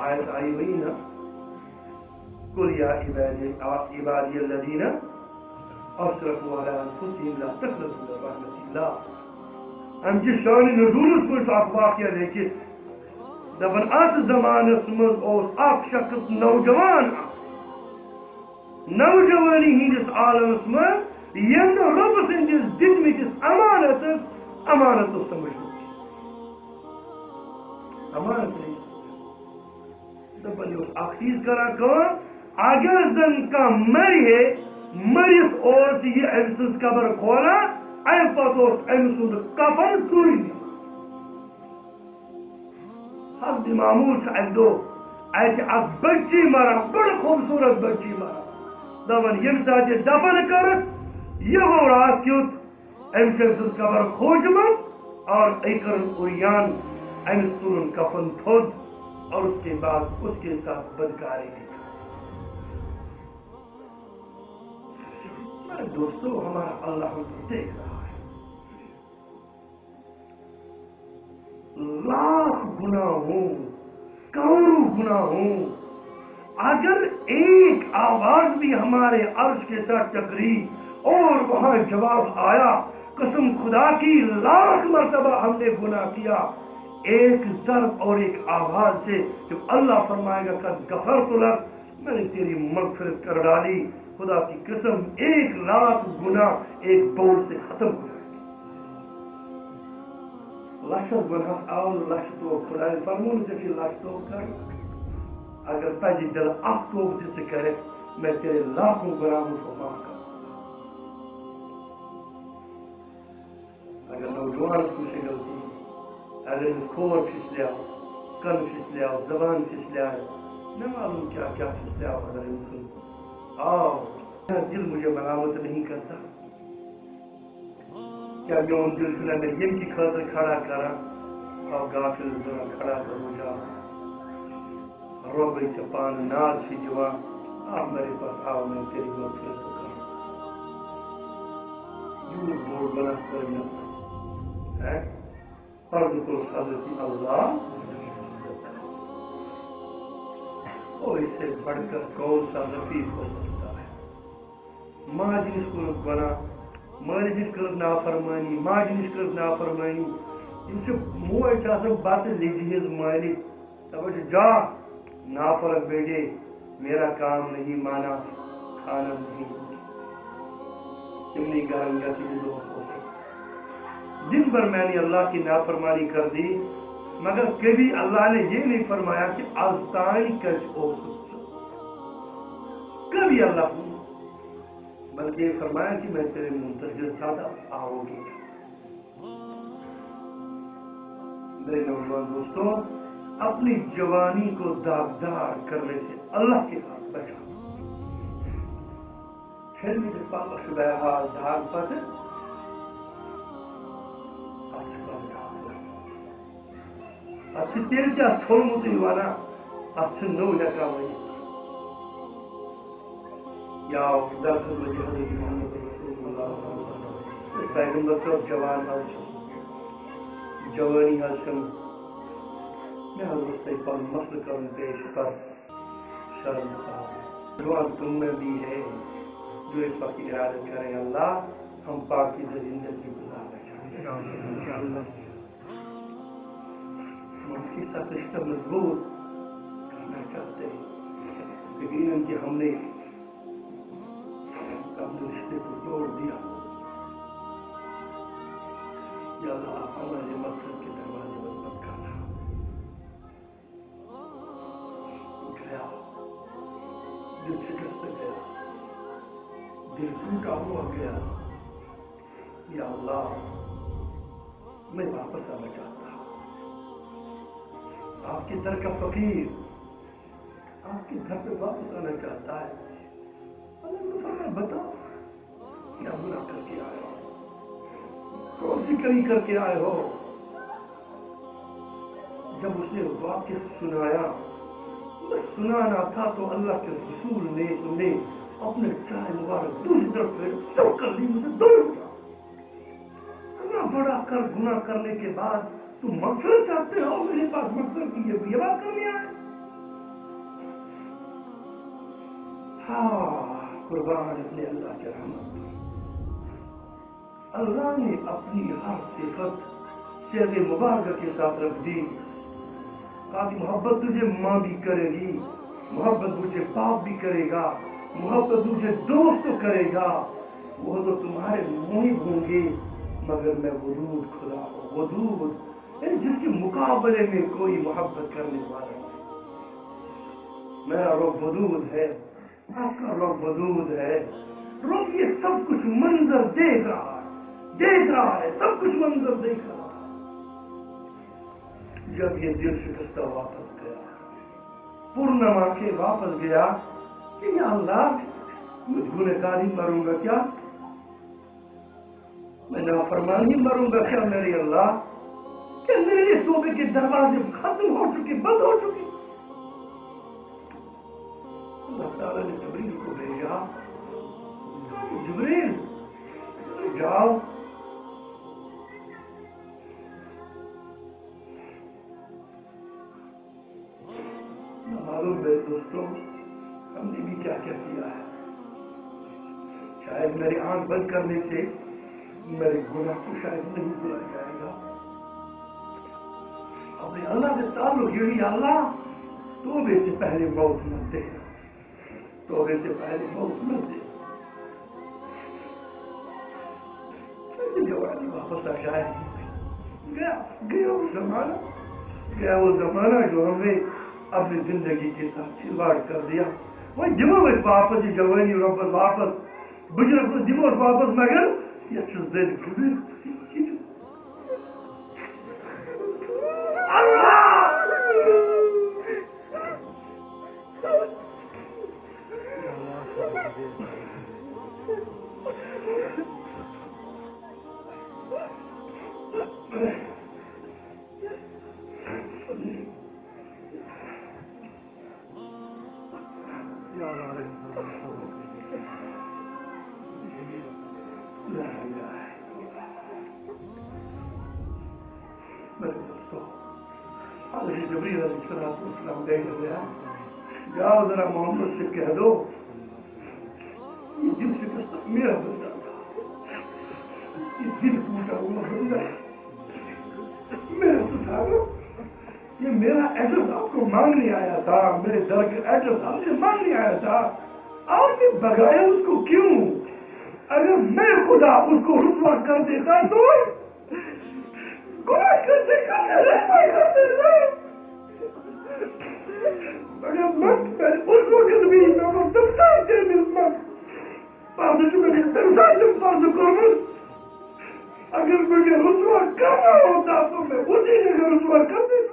آیت آئی ہوئی نا قل یا عبادی الذین اسرفوا علی انفسہم لا تقنطوا من رحمۃ اللہ ہم چھ شان نزول پہ اخ واقعہ لیکن دپن ات زمانس مز اخ شخص نوجوان نوجوانی ہندس عالمس مز یم رب سندس دتمتس امانت سمجھ امانت دپن اخ چیز کران کام اگر زن کان مرے مرس اوس یہ ام سن قبر کھولا ام پتہ ام سند کفن ژوٗرِ نِوان حضرت معمول اکہ دۄہ اتہ اکھ بچی مران بڑ خوبصورت بچی مران دپان یم سات یہ دفن کرت یہ گو رات کیُتھ ام سند قبر کھوجمت اور ایکرن اوریان امس تلن کفن تھوٚد اور اس کے بعد اس کے ساتھ بدکاری بھی میرے دوستو ہمارا اللہ ہم کو دیکھ رہا ہے لاکھ گناہ ہوں کروڑوں گناہ ہوں اگر ایک آواز بھی ہمارے عرش کے ساتھ ٹکری اور وہاں جواب آیا قسم خدا کی لاکھ مرتبہ ہم نے گناہ کیا ایک ضرب اور ایک آواز سے جب اللہ فرمائے گا قد غفرت لک میں نے تیری مغفرت کر ڈالی خدا کی قسم ایک لاکھ گناہ ایک بول سے ختم ہو جائے گا لچھت گناہ آؤ لچھ تو خدا فرمون سے کہ لچھ تو کر اگر تجی دل اخ تو سے کرے میں تیرے لاکھوں گناہوں کو معاف کروں اگر نوجوان کو سے غلطی اگر کھور پھسلیا کن پھسلیا زبان پھسلیا نہ معلوم کیا کیا پھسلیا اگر انسان آؤ دل مجھے ملامت نہیں کرتا کیا میون دل سے میں یم کی خاطر کھڑا کرا آؤ غافل ذرا کھڑا کرو جا روبے سے پان ناز سے جوان آپ میرے پاس آؤ میں تیری مغفرت کو کروں جھوٹ بول بنا کرنا ہے فرض کو حضرت اللہ اور اس سے بڑھ کر کون سا نفیس ہو سکتا ہے ماں جنس کو گنا مال جنس کر نافرمانی ماں جنس کر نافرمانی ان سے موج آسان بات لیجی ہز مالک تب جا نافرق بیٹے میرا کام نہیں مانا کھانا نہیں تمہیں گرم گتی دوست ہو سکتا دن بھر میں نے اللہ کی نافرمانی کر دی مگر کبھی اللہ نے یہ نہیں فرمایا کہ آزتائی کچھ ہو کبھی اللہ بلکہ یہ فرمایا کہ میں تیرے منتظر ساتھ آؤں گی میرے نوجوان دوستوں اپنی جوانی کو داغدار کرنے سے اللہ کے ہاتھ بچا پھر مجھے پاپا شبہ داغ پتہ اچھا تیل کیا چھوڑمت وانا اچھا نو لکا وی یا درس وجہ حضرت محمد رسول اللہ پیغمبر صاحب جوان حضرت جوانی حضرت میں حضرت سے پر مسل کرن پیش پر شرم صاحب جوان تم میں بھی ہے جو اس وقت ارادہ کریں اللہ ہم پاکی زندگی گزارنا چاہتے ہیں ہم کی ساتھ رشتہ مضبوط کرنا چاہتے ہیں لیکن کہ ہم نے اپنے رشتے کو توڑ دیا یا اللہ ہمارے مقصد کے دروازے پر مت کرنا گیا دل شکست گیا دل ٹوٹا ہوا گیا یا اللہ میں واپس آنا چاہتا ہوں آپ کی طرح کا فقیر آپ کے گھر پہ واپس آنا چاہتا ہے. اللہ نے فرمایا بتاؤ کیا گناہ کر کے آئے ہو, کون سی کمی کر کے آئے ہو. جب اس نے واقعہ سنایا, بس سنانا تھا تو اللہ کے رسول نے انہیں اپنے چائے مبارک دوسری طرف پہ سب کر لی, مجھے دوڑ گیا. اتنا بڑا گناہ کرنے کے بعد تم مغفرت چاہتے ہو, میرے پاس مغفرت کی یہ بات کرنے آئے. ہاں قربان اپنے اللہ کے رحمت. اللہ نے اپنی ہر صفت صحت مبارکہ کے ساتھ رکھ دی. کہا کہ محبت تجھے ماں بھی کرے گی, محبت تجھے باپ بھی کرے گا, محبت تجھے دوست کرے گا, وہ تو تمہارے محب ہوں گے, مگر میں ودود خدا ہوں. ودود جس کے مقابلے میں کوئی محبت کرنے والا نہیں. میرا رب ودود ہے, آپ کا رب ودود ہے. رب یہ سب کچھ منظر دیکھ رہا ہے, سب کچھ منظر دیکھ رہا ہے. جب یہ دل شکستہ واپس گیا, پورنما کے واپس گیا کہ یا اللہ مجھ گنہگاری مروں گا کیا, میں نافرمانی مروں گا کیا میرے اللہ, کہ میرے توبے کے دروازے ختم ہو چکے, بند ہو چکے. اللہ تعالیٰ نے جبریل کو بھیجا. جبریل جاؤ, معلوم ہے دوستوں ہم نے بھی کیا کیا کیا ہے. شاید میری آنکھ بند کرنے سے میرے گناہ کو شاید نہیں بھولا جائے گا. اپنے اللہ سے تعلق یہی, اللہ توبے سے پہلے موت مت دے, توبے سے پہلے موت مت دے. جوانی واپس آ جائے. گیا وہ زمانہ جو ہمیں اپنی زندگی کے ساتھ کھلواڑ کر دیا. وہ دماغ واپس یہ جوانی ربت واپس بجرگ دماغ واپس مگر یہ دل جبریل علیہ السلام دیکھ گیا. جاؤ ذرا محمد سے کہہ دو یہ دل شکست میرا بندہ تھا, یہ دل ٹوٹا ہوا بندہ میرا تو تھا. یہ میرا ایڈریس آپ کو مانگنے آیا تھا, میرے در کے ایڈریس آپ سے مانگنے آیا تھا. آپ نے بگایا اس کو کیوں؟ اگر میں خدا اس کو رسوا کر دیتا تو گناہ کرتے اگر مت اس وقت بھی میں تمسار کے ملمت پاس میں تمسار سے پاس کروں. اگر مجھے رسوا کرنا ہوتا تو میں اسی جگہ رسوا کر دیتا.